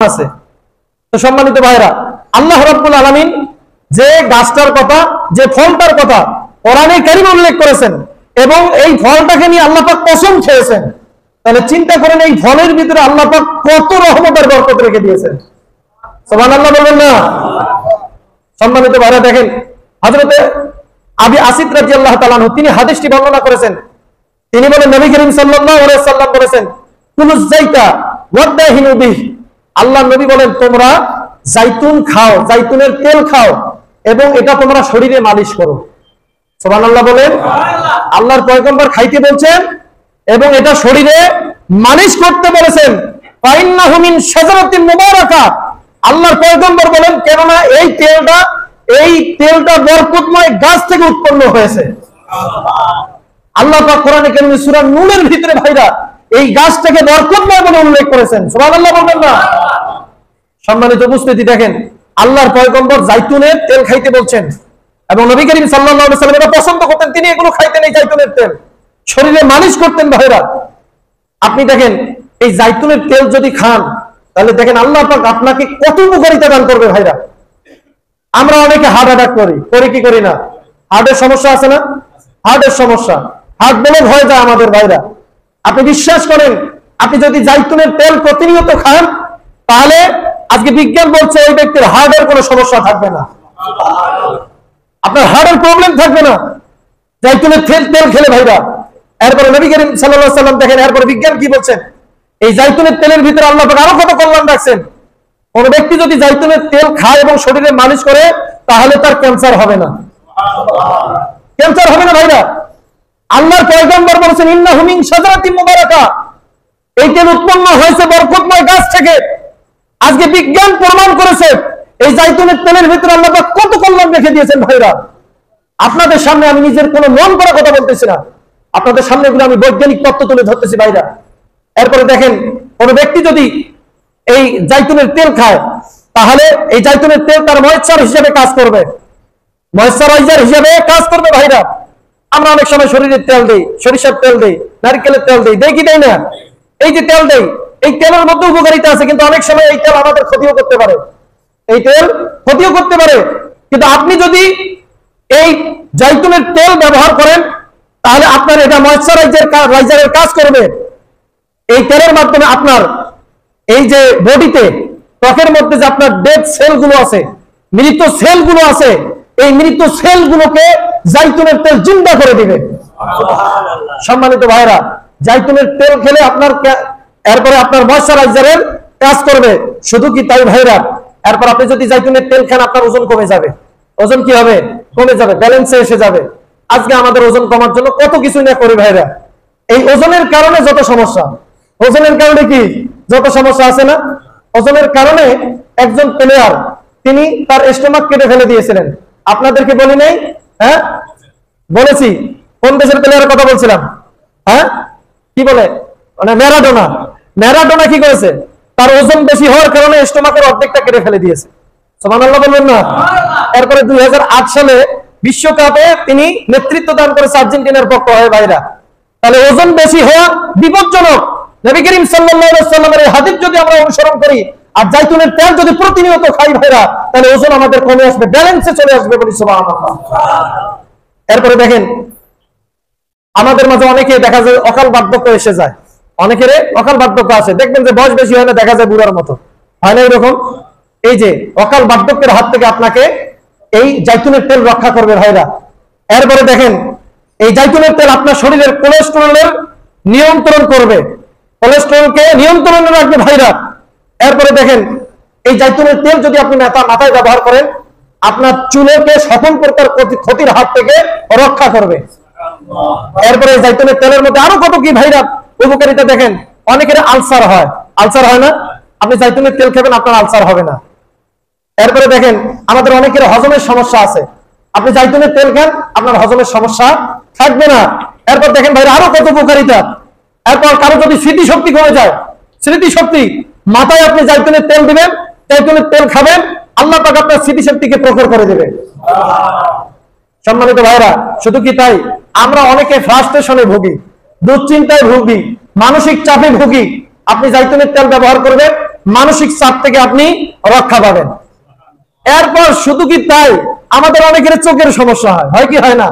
আছে। তো সম্মানিত ভাইরা, আল্লাহ রাব্বুল আলামিন যে গাছটার কথা, যে ফলটার কথা কোরআনে কারীমে উল্লেখ করেছেন এবং এই ফলটাকে নিয়ে আল্লাহ পাক কসম খেয়েছেন, তাহলে চিন্তা করেন এই ফলের ভিতরে আল্লাহ পাক কত রহমতের বরকত রেখে দিয়েছেন। সুবহানাল্লাহ বলবেন না? সম্মানিত ভাইরা, দেখেন হযরত আবু আসিদ রাদিয়াল্লাহু তাআলা আনহু তিনি হাদিসটি বর্ণনা করেছেন। তিনি বলেন, নবী করিম সাল্লাল্লাহু আলাইহি সাল্লাম বলেছেন, কুলুজ যাইতা ওয়াদাহিনু বিহি, আল্লাহ নবী বলেন তোমরা জাইতুন খাও, জাইতুনের তেল খাও এবং এটা তোমরা শরীরে মালিশ করো। সুবহানাল্লাহ বলেন। আল্লাহর পয়গম্বর খাইতে বলছেন এবং এটা শরীরে মালিশ করতে বলেছেন। ফাইন্নাহু মিন শাজারাতিন মুবারাকা, আল্লাহর পয়গম্বর বলেন কেননা এই তেলটা বরকতময় গাছ থেকে উৎপন্ন হয়েছে। আল্লাহ পাক কোরআনে কারীমে সূরা নূরের ভিতরে ভাইরা এই গাছটাকে বরকতময় বলে উল্লেখ করেছেন। সুবহানাল্লাহ বলবেন না? সম্মানিত উপস্থিতি, দেখেন আল্লাহর পয়গম্বর জাইতুনের তেল খাইতে বলছেন এবং নবী করিম সাল্লাল্লাহু আলাইহি ওয়াসাল্লাম এটা পছন্দ করতেন, তিনি এগুলো খাইতেন, এই জাইতুনের তেল শরীরে মালিশ করতেন। ভাইরা আপনি দেখেন এই জাইতুনের তেল যদি খান তাহলে দেখেন আল্লাহ পাক আপনাকে কত উপকারিতা দান করবে। ভাইরা আমরা অনেকে হার্ট অ্যাটাক করি কি করি না? হার্টের সমস্যা আছে না? হার্টের সমস্যা, হার্ট ব্লক হয়ে যায় আমাদের। ভাইরা আপনি বিশ্বাস করেন, আপনি যদি জাইতুনের তেল প্রতিনিয়ত খান তাহলে আজকে বিজ্ঞান বলছে ওই ব্যক্তির হার্টের কোনো সমস্যা থাকবে না, আপনার হার্টের প্রবলেম থাকবে না জাইতুনের তেল খেলে। ভাইরা এরপরে নবী করিম সাল্লাল্লাহু আলাইহি সাল্লাম দেখেন এরপরে বিজ্ঞান কি বলছেন, এই জাইতুনের তেলের ভিতরে আল্লাহ পাক আরো কত কল্যাণ রাখছেন। কোন ব্যক্তি যদি জাইতুনের তেল খায় এবং শরীরে মালিশ করে তাহলে তার ক্যান্সার হবে না, ক্যান্সার হবে না। ভাইরা আল্লাহর পয়গম্বর বলেছেন ইন্নাহু মিন শাজারাতিন মুবারাকা, এই তেল উৎপন্ন হয়েছে বরকতময় গাছ থেকে। আজকে বিজ্ঞান প্রমাণ করেছে এই জাইতুনের তেলের ভিতরে আল্লাহ পাক কত কল্যাণ রেখে দিয়েছেন। ভাইরা আপনাদের সামনে আমি নিজের কোনো মন করা কথা বলতেছি না, আপনাদের সামনে এগুলো আমি বৈজ্ঞানিক তত্ত্ব তুলে ধরতেছি। ভাইরা এরপরে দেখেন কোন ব্যক্তি যদি এই জাইতুনের তেল খায় তাহলে এই জাইতুনের তেল তার ময়েশ্চার হিসেবে কাজ করবে, ময়েশ্চারাইজার হিসেবে কাজ করবে। ভাইরা আমরা অনেক সময় শরীরের তেল দেই, সরিষার তেল দেই, নারকেলের তেল দেই কি দেই না? এই যে তেল দেই, এই তেলের মধ্যে উপকারিতা আছে, কিন্তু অনেক সময় এই তেল আমাদের ক্ষতিও করতে পারে, এই তেল ক্ষতিও করতে পারে। কিন্তু আপনি যদি এই জাইতুনের তেল ব্যবহার করেন তাহলে আপনার এটা ময়েশ্চারাইজারের কাজ করবে। এই তেলের মাধ্যমে আপনার এই যে বডিতে ত্বকের মধ্যে যে আপনার ডেড সেলগুলো আছে, মৃত সেলগুলো আছে, এই মৃত সেলগুলোকে জাইতুনের তেল জিন্দা করে দিবে। সম্মানিত ভাইরা জাইতুনের তেল খেলে আপনার এরপরে আপনার ময়েশ্চারাইজারের কাজ করবে। শুধু কি তাই ভাইরা, এরপর আপনি যদি জাইতুনের তেল খান আপনার ওজন কমে যাবে। ওজন কি হবে? কমে যাবে, ব্যালেন্সে এসে যাবে। আজকে আমাদের ওজন কমার জন্য কত কিছু না করি ভাইরা, এই ওজনের কারণে যত সমস্যা, ওজনের কারণে কি যত সমস্যা আছে না? ওজনের কারণে একজন প্লেয়ার তিনি তার স্টোমাক কেটে ফেলে দিয়েছিলেন, আপনাদেরকে বলি নাই? হ্যাঁ বলেছি। কোন দেশের প্লেয়ারের কথা বলছিলাম? হ্যাঁ কি বলে, মানে ম্যারাডোনা কি করেছে? তার ওজন বেশি হওয়ার কারণে স্টোমাকের অর্ধেকটা কেটে ফেলে দিয়েছে। সুবহানাল্লাহ বলবেন না? এরপরে 2008 সালে বিশ্বকাপে তিনি নেতৃত্ব দান করেছে আর্জেন্টিনার পক্ষ হয়ে। ভাইরা তাহলে ওজন বেশি হওয়া বিপজ্জনক। নবী করিম সাল্লাল্লাহু আলাইহি ওয়াসাল্লামের এই হাদিস যদি আমরা অনুসরণ করি আর জাইতুনের তেল যদি প্রতিনিয়ত খাই ভাইরা, তাহলে ওজন আমাদের কমে আসবে, ব্যালেন্সে চলে আসবে। বলি সুবহানাল্লাহ। এরপরে দেখেন আমাদের মাঝে অনেকে দেখা যায় অকাল বার্ধক্য এসে যায়, অনেকের অকাল বার্ধক্য আসে, দেখবেন যে বয়স বেশি হয় না, দেখা যায় বুড়ার মতো হয় না এরকম। এই যে অকাল বার্ধক্যের হাত থেকে আপনাকে এই জাইতুনের তেল রক্ষা করবে। ভাইরা এরপরে দেখেন এই জাইতুনের তেল আপনার শরীরের কোলেস্টেরলের নিয়ন্ত্রণ করবে, কোলেস্টেরলকে নিয়ন্ত্রণে রাখবে। ভাইরা এরপরে দেখেন এই জাইতুনের তেল যদি আপনি মাথায় ব্যবহার করেন আপনার চুলকে সকল প্রকার ক্ষতির হাত থেকে রক্ষা করবে। এরপরে জাইতুনের তেলের মধ্যে আরো কত কি ভাইরা উপকারিতা দেখেন। অনেকের আলসার হয় না? আপনি জাইতুনের তেল খাবেন আপনার আলসার হবে না। এরপরে দেখেন আমাদের অনেকের হজমের সমস্যা আছে, আপনি জাইতুনের তেল খান আপনার হজমের সমস্যা থাকবে না। এরপর দেখেন ভাইরা আরো কত উপকারিতা। এরপর কারো যদি স্মৃতিশক্তি কমে যায়, স্মৃতিশক্তি, মাথায় আপনি জাইতুনের তেল দিবেন, জাইতুনের তেল খাবেন, আল্লাহ পাক আপনার স্মৃতিশক্তিকে প্রখর করে দেবে। সম্মানিত ভাইরা শুধু কি তাই, আমরা অনেকে ফ্রাস্ট্রেশনে ভুগি, দুশ্চিন্তায় ভুগি, মানসিক চাপে ভুগি। আপনি জাইতুনের তেল ব্যবহার করবেন, মানসিক চাপ থেকে আপনি রক্ষা পাবেন। এরপর শুধু কি তাই, আমাদের অনেকের চোখের সমস্যা হয় কি হয় না?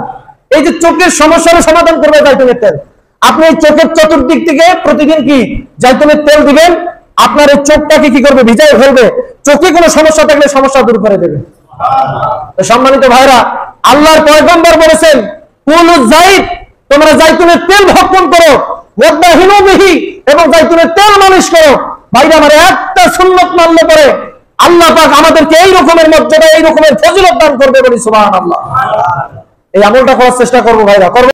এই যে চোখের সমস্যার সমাধান করবে জাইতুনের তেল। আপনি এই চোখের চতুর্দিক থেকে প্রতিদিন কি জাইতুনের তেল দিবেন, আপনার এই চোখটাকে কি করবে, ভিজাই ফেলবে। চোখে কোনো সমস্যা থাকলে সমস্যা দূর করে দেবে। সম্মানিত ভাইরা, আল্লাহর পয়গম্বর বলেছেন, কুলু যাইত, তোমরা জাইতুনের তেল ভক্ষণ করো, ওয়াদাহিনু বিহি, এবং জাইতুনের তেল মালিশ করো। ভাইরা আমার, একটা সুন্নাত মানলে পরে আল্লাহ পাক আমাদেরকে এই রকমের মর্যাদা, এই রকমের ফজিলত দান করবে বলি সুবহানাল্লাহ। এই আমলটা করার চেষ্টা করবো ভাইরা, করবো।